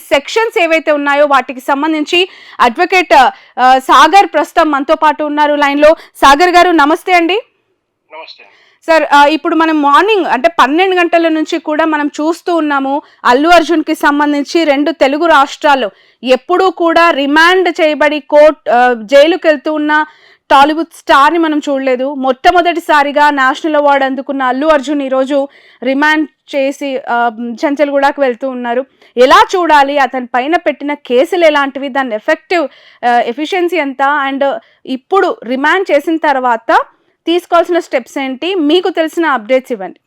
Sections ఏవైతే ఉన్నాయో వాటికి సంబంధించి అడ్వకేట్ సాగర్ ప్రస్తుతం మనతో పాటు ఉన్నారు లైన్ లో. సాగర్ గారు నమస్తే అండి. నమస్తే సార్, ఇప్పుడు మనం మార్నింగ్ అంటే 12 గంటల నుంచి కూడా మనం చూస్తూ ఉన్నాము. అల్లు అర్జున్ కి సంబంధించి 2 తెలుగు రాష్ట్రాల్లో ఎప్పుడూ కూడా రిమాండ్ చేయబడి జైలుకి వెళ్తూ ఉన్న టాలీవుడ్ స్టార్ ని మనం చూడలేదు. మొట్టమొదటిసారిగా నేషనల్ అవార్డు అందుకున్న అల్లు అర్జున్ ఈరోజు రిమాండ్ చేసి చెంచల్గూడకు వెళ్తూ ఉన్నారు. ఎలా చూడాలి, అతని పైన పెట్టిన కేసులు ఎలాంటివి, దాని ఎఫిషియన్సీ ఎంత, అండ్ ఇప్పుడు రిమాండ్ చేసిన తర్వాత తీసుకోవాల్సిన స్టెప్స్ ఏంటి, మీకు తెలిసిన అప్డేట్స్ ఇవ్వండి.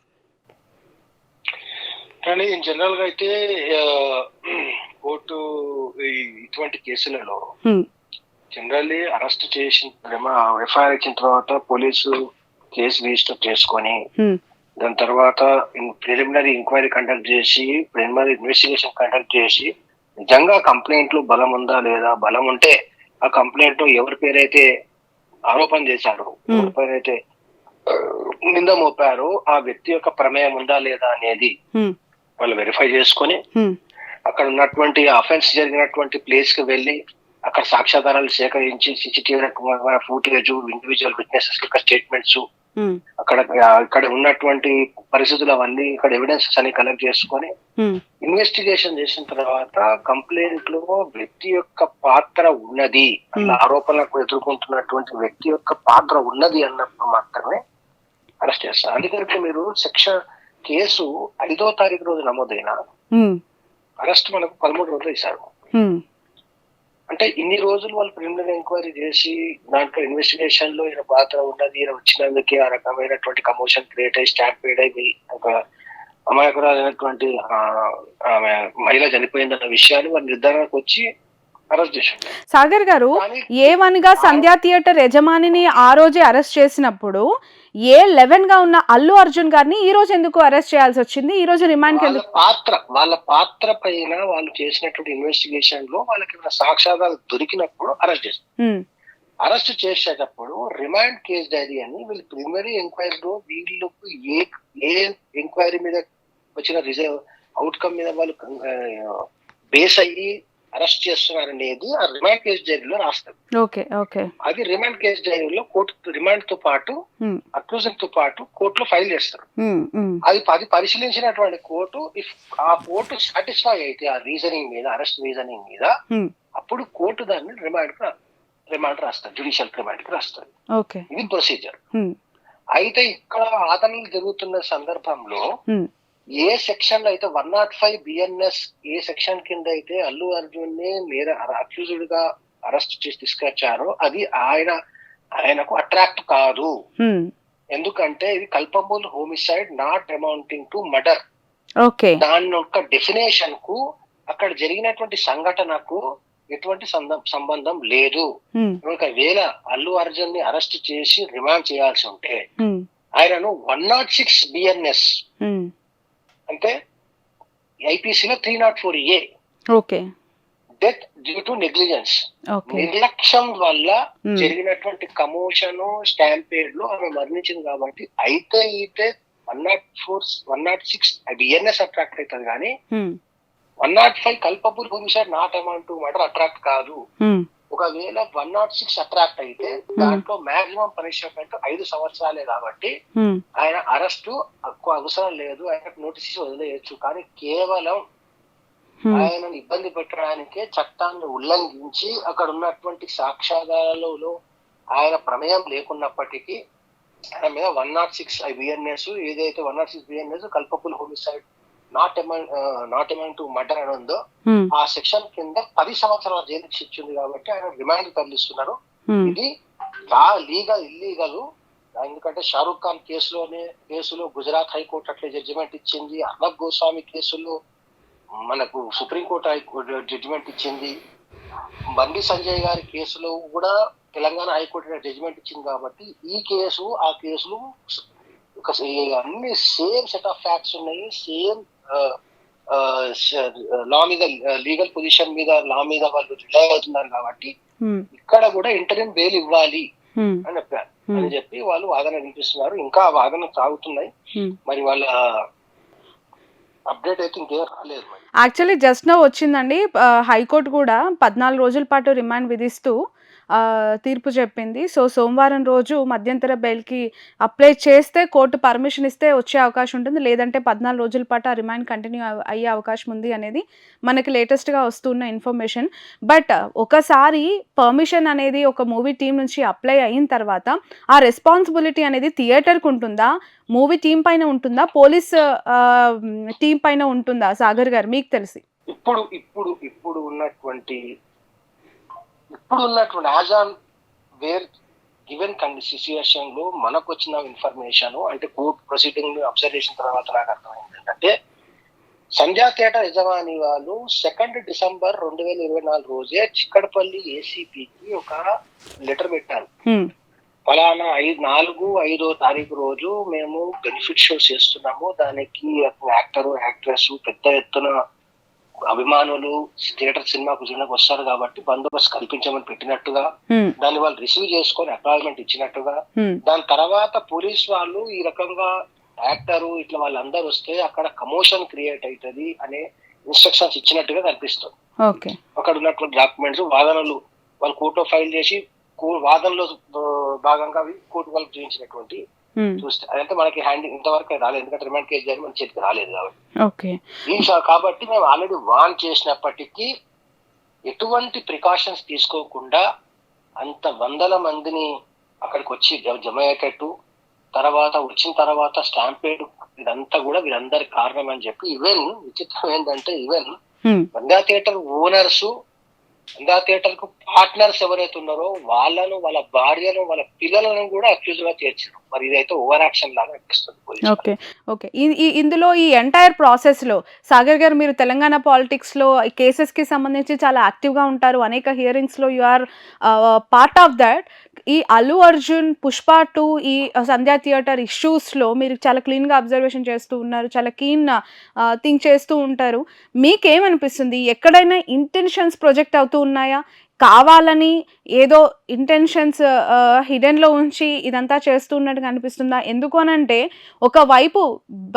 కానీ జనరల్ గా అయితే కోర్టు ఇటువంటి కేసులలో జనరల్లీ అరెస్ట్ చేసిన ఎఫ్ఐఆర్ ఇచ్చిన తర్వాత పోలీసు కేసు రిజిస్టర్ చేసుకొని దాని తర్వాత ప్రిలిమినరీ ఎంక్వైరీ కండక్ట్ చేసి ప్రిలిమినరీ ఇన్వెస్టిగేషన్ కండక్ట్ చేసి నిజంగా కంప్లైంట్ లో బలం ఉందా లేదా, బలం ఉంటే ఆ కంప్లైంట్ ఎవరి పేరైతే ఆరోపణ చేశారు, ఎవరి పేరైతే నింద మోపారు, ఆ వ్యక్తి యొక్క ప్రమేయం ఉందా లేదా అనేది వాళ్ళు వెరిఫై చేసుకొని అక్కడ ఉన్నటువంటి అఫెన్స్ జరిగినటువంటి ప్లేస్ కి వెళ్ళి అక్కడ సాక్ష్యాధారాలు సేకరించి సీసీటీవీ ఫుటేజ్, ఇండివిజువల్ విట్నెసెస్ యొక్క స్టేట్మెంట్స్, ఇక్కడ ఉన్నటువంటి పరిస్థితులు అవన్నీ ఇక్కడ ఎవిడెన్సెస్ అన్ని కలెక్ట్ చేసుకొని ఇన్వెస్టిగేషన్ చేసిన తర్వాత కంప్లైంట్ లో వ్యక్తి యొక్క పాత్ర ఉన్నది, ఆరోపణలకు ఎదుర్కొంటున్నటువంటి వ్యక్తి యొక్క పాత్ర ఉన్నది అన్నప్పుడు మాత్రమే అరెస్ట్ చేస్తారు. అందుకని మీరు కేసు 5వ తారీఖు రోజు నమోదైన అరెస్ట్ మనకు 13 రోజులు ఇచ్చారు. అంటే ఇన్ని రోజులు వాళ్ళు ప్రిలిమినరీ ఎంక్వైరీ చేసి దాంట్లో ఇన్వెస్టిగేషన్ లో ఈయన పాత్ర ఉన్నది, ఈయన వచ్చినందుకే ఆ రకమైనటువంటి కమోషన్ క్రియేట్ అయ్యి స్టాంపేడ్ అయిపోయి ఒక అమాయకురాలైనటువంటి ఆమె మహిళ చనిపోయిందన్న విషయాన్ని వాళ్ళు నిర్ధారణకు వచ్చి అరెస్ట్ చేశారు. సాగర్ గారు, A1 గా సంధ్యా థియేటర్ యజమానిని ఆ రోజే అరెస్ట్ చేసినప్పుడు A11 గా ఉన్న అల్లు అర్జున్ గారిని ఈ రోజు ఎందుకు అరెస్ట్ చేయాల్సి వచ్చింది? ఈ రోజు రిమాండ్ వాళ్ళ పాత్ర పైన వాళ్ళు చేసినటువంటి ఇన్వెస్టిగేషన్ లో వాళ్ళకి సాక్ష్యాధారాలు దొరికినప్పుడు అరెస్ట్ చేస్తారు. అరెస్ట్ చేసేటప్పుడు రిమాండ్ కేస్ డైరీ అని వీళ్ళు ప్రిలిమినరీ ఎంక్వైరీలో వీళ్ళకు ఏ ఎంక్వైరీ మీద వచ్చిన అవుట్కమ్ మీద వాళ్ళు బేస్ అయ్యి అరెస్ట్ చేస్తున్నారనేది ఆ రిమాండ్ కేసు డైరీలో రాస్తారు. అది రిమాండ్ కేసు డైరీలో కోర్టు రిమాండ్ తో పాటు అక్యూజన్ తో పాటు కోర్టులో ఫైల్ చేస్తారు. అది పరిశీలించినటువంటి కోర్టు ఆ కోర్టు సాటిస్ఫై అయితే ఆ రీజనింగ్ మీద, అరెస్ట్ రీజనింగ్ మీద, అప్పుడు కోర్టు దాన్ని రిమాండ్ రాస్తారు, జ్యుడిషియల్ రిమాండ్ కి రాస్తారు. ఇది ప్రొసీజర్. అయితే ఇక్కడ వాదనలు జరుగుతున్న సందర్భంలో ఏ సెక్షన్ లో అయితే 105 బిఎన్ఎస్ ఏ సెక్షన్ కింద అయితే అల్లు అర్జున్ ని అక్యూజ్డ్ గా అరెస్ట్ చేసి తీసుకొచ్చారో అది ఆయనకు అట్రాక్ట్ కాదు. ఎందుకంటే ఇది culpable homicide not amounting to murder. దాని యొక్క డెఫినేషన్ కు అక్కడ జరిగినటువంటి సంఘటనకు ఎటువంటి సంబంధం లేదు. ఒకవేళ అల్లు అర్జున్ ని అరెస్ట్ చేసి రిమాండ్ చేయాల్సి ఉంటే ఆయనను 106 బిఎన్ఎస్ అంటే ఐపీసీలో 304A death due to negligence, నిర్లక్ష్యం వల్ల జరిగినటువంటి కమోషన్ స్టాంపేడ్ లో ఆమె మరణించింది కాబట్టి అయితే 106 బిఎన్ఎస్ అట్రాక్ట్ అవుతుంది కానీ 105 culpable homicide not amount to murder attract కాదు. ఒకవేళ 106 అట్రాక్ట్ అయితే దాంట్లో మాక్సిమం పనిష్మెంట్ 5 సంవత్సరాలే కాబట్టి ఆయన అరెస్టు అవసరం లేదు, ఆయనకు నోటీస్ వదిలేయచ్చు. కానీ కేవలం ఆయనను ఇబ్బంది పెట్టడానికే చట్టాన్ని ఉల్లంఘించి అక్కడ ఉన్నటువంటి సాక్ష్యాధారాలలో ఆయన ప్రమేయం లేకున్నప్పటికీ ఆయన మీద 106 బిఎన్ఎస్ ఏదైతే 106 BNS culpable homicide not amount to murder అని ఉందో ఆ సెక్షన్ కింద 10 సంవత్సరాల జైలు శిక్ష ఉంది కాబట్టి ఆయన రిమాండ్ తరలిస్తున్నారు. ఇది ఇల్లీగల్. ఎందుకంటే షారూక్ ఖాన్ కేసులో గుజరాత్ హైకోర్టు అట్లే జడ్జిమెంట్ ఇచ్చింది. అర్నబ్ గోస్వామి కేసులో మనకు సుప్రీంకోర్టు జడ్జిమెంట్ ఇచ్చింది. బండి సంజయ్ గారి కేసులో కూడా తెలంగాణ హైకోర్టు జడ్జిమెంట్ ఇచ్చింది. కాబట్టి ఈ కేసు ఆ కేసులు అన్ని సేమ్ సెట్ ఆఫ్ ఫ్యాక్ట్స్ ఉన్నాయి, సేమ్ లా మీద, లీగల్ పొజిషన్ మీద, లా మీద వాళ్ళు రిలై అవుతున్నారు కాబట్టి ఇక్కడ కూడా ఇంటరిమ్ బెయిల్ ఇవ్వాలి అని చెప్పి వాళ్ళు వాదన వినిపిస్తున్నారు. ఇంకా వాదన సాగుతున్నాయి. మరి వాళ్ళ అప్డేట్ అయితే ఇంకేం రాలేదు మరి. యాక్చువల్లీ జస్ట్ నౌ వచ్చిందండి. హైకోర్టు కూడా 14 రోజుల పాటు రిమాండ్ విధిస్తూ తీర్పు చెప్పింది. సో, సోమవారం రోజు మధ్యంతర బెయిల్‌కి అప్లై చేస్తే కోర్టు పర్మిషన్ ఇస్తే వచ్చే అవకాశం ఉంటుంది. లేదంటే 14 రోజుల పాటు ఆ రిమాండ్ కంటిన్యూ అయ్యే అవకాశం ఉంది అనేది మనకి లేటెస్ట్‌గా వస్తున్న ఇన్ఫర్మేషన్. బట్ ఒకసారి పర్మిషన్ అనేది ఒక మూవీ టీమ్ నుంచి అప్లై అయిన తర్వాత ఆ రెస్పాన్సిబిలిటీ అనేది థియేటర్‌కి ఉంటుందా? మూవీ టీమ్ పైన ఉంటుందా? పోలీస్ టీమ్ పైన ఉంటుందా? సాగర్ గారు మీకు తెలిసి? ఇప్పుడు ఇప్పుడు ఇప్పుడు ఉన్నటువంటి as on wear given situation లో మనకు వచ్చిన ఇన్ఫర్మేషన్ అంటే కోర్ట్ ప్రొసీడింగ్ అబ్జర్వ్ చేసిన తర్వాత నాకు అర్థమైంది ఏంటంటే, సంధ్యా థియేటర్ యజమాని వాళ్ళు 2 డిసెంబర్ 2024 రోజే చిక్కడపల్లి ఏసీపీకి ఒక లెటర్ పెట్టారు. ఫలానా 4-5 తారీఖు రోజు మేము బెనిఫిట్ షోస్ చేస్తున్నాము, దానికి యాక్టర్ యాక్ట్రెస్ పెద్ద ఎత్తున అభిమానులు థియేటర్ సినిమాకు చూడడానికి వస్తారు కాబట్టి బందోబస్తు కల్పించమని పెట్టినట్టుగా, దాన్ని వాళ్ళు రిసీవ్ చేసుకొని అపాయింట్మెంట్ ఇచ్చినట్టుగా, దాని తర్వాత పోలీస్ వాళ్ళు ఈ రకంగా యాక్టరు ఇట్లా వాళ్ళందరూ వస్తే అక్కడ కమోషన్ క్రియేట్ అవుతుంది అనే ఇన్స్ట్రక్షన్స్ ఇచ్చినట్టుగా కనిపిస్తుంది. అక్కడ ఉన్నటువంటి డాక్యుమెంట్స్ వాదనలు వాళ్ళు కోర్టులో ఫైల్ చేసి వాదనలో భాగంగా అవి కోర్టు వాళ్ళకి చూపించినటువంటి చూస్తే అదంటే మనకి హ్యాండింగ్ ఇంతవరకు రాలేదు, ఎందుకంటే రిమాండ్ కేసు జరిగి మన చేతికి రాలేదు కాబట్టి. కాబట్టి మేము ఆల్రెడీ వార్న్ చేసినప్పటికీ ఎటువంటి ప్రికాషన్స్ తీసుకోకుండా అంత వందల మందిని అక్కడికి వచ్చి జమ అయ్యేటట్టు, తర్వాత వచ్చిన తర్వాత స్టాంపేడ్ ఇదంతా కూడా వీరందరి కారణం అని చెప్పి, ఈవెన్ విచిత్రం ఏంటంటే ఈవెన్ బంగా థియేటర్ ఓనర్స్, బంగా థియేటర్ కు పార్ట్నర్స్ ఎవరైతే ఉన్నారో వాళ్ళను, వాళ్ళ భార్యను, వాళ్ళ పిల్లలను కూడా అక్యూజ్ గా చేర్చారు. మరి ఇదైతే ఓవర్ యాక్షన్ లాగా అనిపిస్తుంది. ఓకే. ఇందులో ఈ ఎంటైర్ ప్రాసెస్ లో సాగర్ గారు, మీరు తెలంగాణ పాలిటిక్స్ లో ఈ కేసెస్ కి సంబంధించి చాలా యాక్టివ్ గా ఉంటారు. అనేక హియరింగ్స్ లో you are part of that. ఈ అల్లు అర్జున్, పుష్ప 2, ఈ సంధ్యా థియేటర్ ఇష్యూస్ లో మీరు చాలా క్లీన్ గా అబ్జర్వేషన్ చేస్తూ ఉన్నారు, చాలా కీన్ థింక్ చేస్తూ ఉంటారు. మీకేమనిపిస్తుంది? ఎక్కడైనా ఇంటెన్షన్స్ ప్రొజెక్ట్ అవుతూ ఉన్నాయా? కావాలని ఏదో ఇంటెన్షన్స్ హిడెన్‌లో ఉంచి ఇదంతా చేస్తున్నట్టుగా అనిపిస్తుందా? ఎందుకు అనంటే, ఒకవైపు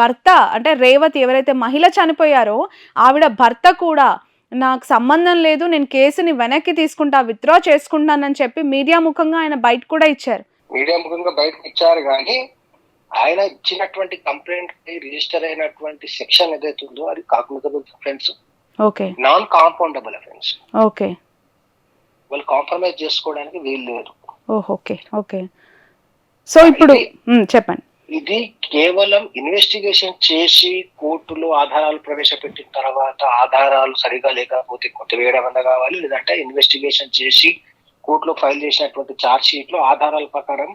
భర్త అంటే రేవతి ఎవరైతే మహిళ చనిపోయారో ఆవిడ భర్త కూడా నాకు సంబంధం లేదు, నేను కేసుని వెనక్కి తీసుకుంటా, విత్‌డ్రా చేసుకుంటానని చెప్పి మీడియా ముఖంగా ఆయన బయట కూడా ఇచ్చారు. మీడియా ముఖంగా బయటకు ఇచ్చారు కానీ ఆయన ఇచ్చినటువంటి కంప్లైంట్ రిజిస్టర్ అయినటువంటి సెక్షన్ ఏదైతే ఉందో అది cognizable offence, non compoundable offence. వాళ్ళు కాంప్రమైజ్ చేసుకోవడానికి వీలు లేదు. సో ఇప్పుడు చెప్పండి. ఇది కేవలం ఇన్వెస్టిగేషన్ చేసి కోర్టులో ఆధారాలు ప్రవేశపెట్టిన తర్వాత ఆధారాలు సరిగా లేకపోతే కొట్టివేయడం అన్న కావాలి, లేదంటే ఇన్వెస్టిగేషన్ చేసి కోర్టులో ఫైల్ చేసినటువంటి ఛార్జ్ షీట్ లో ఆధారాల ప్రకారం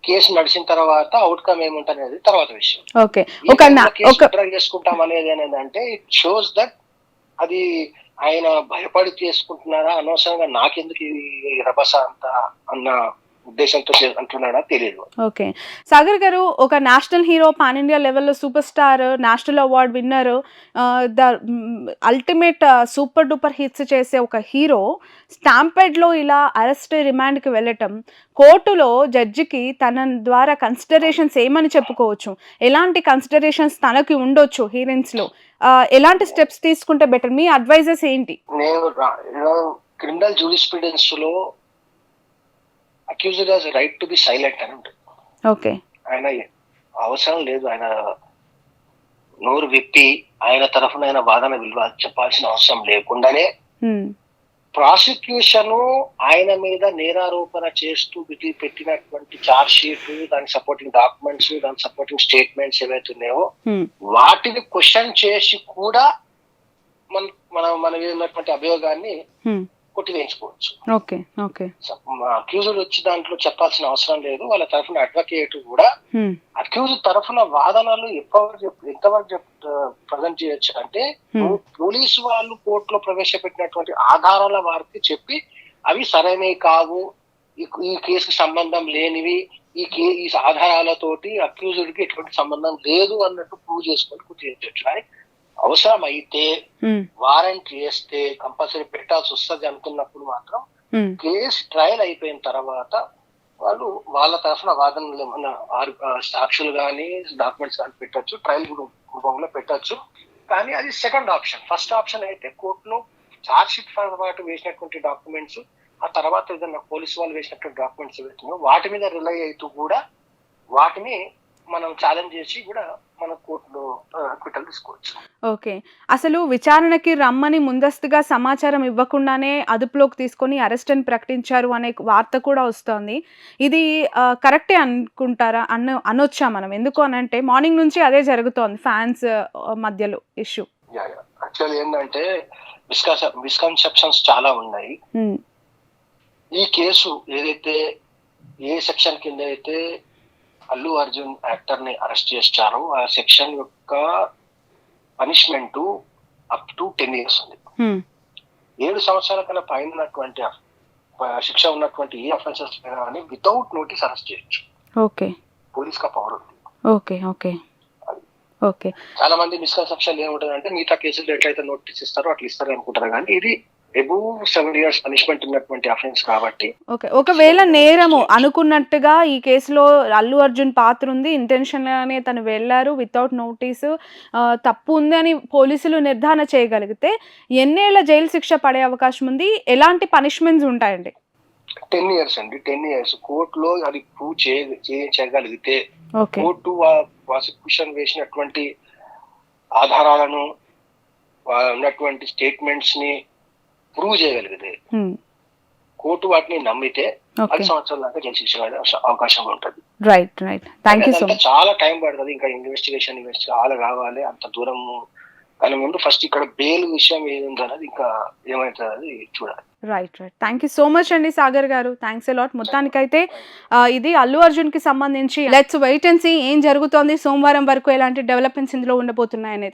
కేసు నడిచిన తర్వాత అవుట్కమ్ ఏముంటనేది తర్వాత విషయం. చేసుకుంటాం అనేది ఏంటంటే ఇట్ షోస్ దట్ అది ఆయన భయపడి చేసుకుంటున్నారా, అనవసరంగా నాకెందుకు ఈ రభస అంత అన్న ఉద్దేశంతో అంటున్నాడా తెలియదు. ఓకే. సాగర్ గారు, ఒక నేషనల్ హీరో, పాన్ ఇండియా లెవెల్లో super star, national award winner, the ultimate super duper hits చేసే ఒక హీరో స్టాంపెడ్లో ఇలా అరెస్ట్ రిమాండ్కి వెళ్ళటం, కోర్టులో జడ్జికి తన ద్వారా కన్సిడరేషన్స్ ఏమని చెప్పుకోవచ్చు, ఎలాంటి కన్సిడరేషన్స్ తనకి ఉండొచ్చు హీరోయిన్స్లో, ఎలాంటి స్టెప్స్ తీసుకుంటే బెటర్, మీ అడ్వైజెస్ ఏంటి? నేను క్రిమినల్ జూరిస్ప్రుడెన్స్ లో accused has right to be silent అని ఉంటుంది. ఆయన అవసరం లేదు, ఆయన నోరు విప్పి ఆయన తరఫున ఆయన వాదన విలువ చెప్పాల్సిన అవసరం లేకుండానే ప్రాసిక్యూషన్ ఆయన మీద నేరారోపణ చేస్తూ పెట్టినటువంటి ఛార్జ్ షీట్, దాని సపోర్టింగ్ డాక్యుమెంట్స్, దాని సపోర్టింగ్ స్టేట్మెంట్స్ ఏవైతే ఉన్నాయో వాటిని క్వశ్చన్ చేసి కూడా మన మీద ఉన్నటువంటి అభియోగాన్ని కొట్టివేయించుకోవచ్చు. అక్యూజ్డ్ వచ్చి దాంట్లో చెప్పాల్సిన అవసరం లేదు. వాళ్ళ తరఫున అడ్వకేట్ కూడా అక్యూజ్డ్ తరఫున వాదనలు ఎంతవరకు ప్రజెంట్ చేయొచ్చు అంటే, పోలీసు వాళ్ళు కోర్టులో ప్రవేశపెట్టినటువంటి ఆధారాల వారికి చెప్పి అవి సరైనవి కావు, ఈ కేసుకి సంబంధం లేనివి, ఈ ఆధారాలతోటి అక్యూజ్డ్ కి ఎటువంటి సంబంధం లేదు అన్నట్టు ప్రూవ్ చేసుకొని కొట్టివేయచ్చు. కానీ అవసరం అయితే వారెంట్ చేస్తే కంపల్సరీ పెట్టాల్సి వస్తుంది అనుకున్నప్పుడు మాత్రం కేసు ట్రయల్ అయిపోయిన తర్వాత వాళ్ళు వాళ్ళ తరఫున వాదనలు ఏమన్నా సాక్షులు కానీ డాక్యుమెంట్స్ కానీ పెట్టచ్చు, ట్రయల్ రూపంలో పెట్టచ్చు. కానీ అది సెకండ్ ఆప్షన్. ఫస్ట్ ఆప్షన్ అయితే కోర్టులో చార్జ్ షీట్ పాటు వేసినటువంటి డాక్యుమెంట్స్, ఆ తర్వాత ఏదైనా పోలీసు వాళ్ళు వేసినటువంటి డాక్యుమెంట్స్ ఏవైతున్నాయో వాటి మీద రిలై అవుతూ కూడా వాటిని మనం ఛాలెంజ్ చేసి కూడా మన కోర్టులో అక్విటల్ తీసుకోవచ్చు. ఓకే. అసలు విచారణకి రమ్మని ముందస్తుగా సమాచారం ఇవ్వకుండానే అదుపులోకి తీసుకొని అరెస్ట్ అని ప్రకటించారు అనే వార్త కూడా వస్తోంది. ఇది కరెక్టే అనుకుంటారా? అనొచ్చా మనం? ఎందుకు అనంటే మార్నింగ్ నుంచి అదే జరుగుతోంది ఫ్యాన్స్ మధ్యలో ఇష్యూ. యాక్చువల్లీ ఏంటంటే మిస్కన్సెప్షన్స్ చాలా ఉన్నాయి. ఈ కేసు ఏదైతే ఏ సెక్షన్ కింద అయితే అల్లు అర్జున్ యాక్టర్ ని అరెస్ట్ చేశారో ఆ సెక్షన్ యొక్క పనిష్మెంట్ అప్ టు 10 years ఉంది. 7 సంవత్సరాల కన్నా పైన ఉన్నటువంటి శిక్ష ఉన్నటువంటి ఏ అఫెన్సెస్ అని వితౌట్ నోటీస్ అరెస్ట్ చేయొచ్చు. ఓకే. పోలీస్ కా పవర్ ఉంది. ఓకే. ఓకే. ఓకే. చాలా మంది మిస్కన్సెప్షన్ ఏముంటుందంటే మిగతా కేసులు ఎట్లయితే నోటీస్ ఇస్తారో అట్లా ఇస్తారు అనుకుంటారు, కానీ ఇది అబౌవ్ 7 years పనిష్మెంట్ ఉన్నటువంటి అఫెన్స్ కాబట్టి. ఓకే. ఒకవేళ నేరము అనుకున్నట్టుగా ఈ కేసులో అల్లు అర్జున్ పాత్ర ఉంది, ఇంటెన్షన్ గానే తను వెళ్ళారు వితౌట్ నోటీసు, తప్పు ఉంది అని పోలీసులు నిర్ధారణ చేయగలిగితే ఎన్నేళ్ల జైలు శిక్ష పడే అవకాశం ఉంది? ఎలాంటి పనిష్మెంట్స్ ఉంటాయండి? 10 years అండి. 10 years కోర్టులో అది ప్రూవ్ చేయగలిగితే, కోర్టు ప్రాసిక్యూషన్ వేసినటువంటి ఆధారాలను ఉన్నటువంటి స్టేట్మెంట్స్ ని ప్రూవ్ చేయగలిగితే, కోర్టు వాటిని నమ్మితే 10 సంవత్సరాల దాకా జైలు శిక్ష పడే అవకాశం ఉంటుంది. Right. Right. Thank you so much. చాలా టైం పడుతుంది, ఇంకా ఇన్వెస్టిగేషన్ చాలా కావాలి, అంత దూరం. కానీ ముందు ఫస్ట్ ఇక్కడ బెయిల్ విషయం ఏది ఉందన్నది ఇంకా ఏమవుతుంది అది చూడాలి. Right. Right. Thank you so much అండి సాగర్ గారు. Thanks a lot. మొత్తానికైతే ఇది అల్లు అర్జున్ కి సంబంధించి లెట్స్ వెయిట్ అండ్ సీ ఏం జరుగుతోంది, సోమవారం వరకు ఎలాంటి డెవలప్మెంట్స్ ఇందులో ఉండబోతున్నాయి అనేది.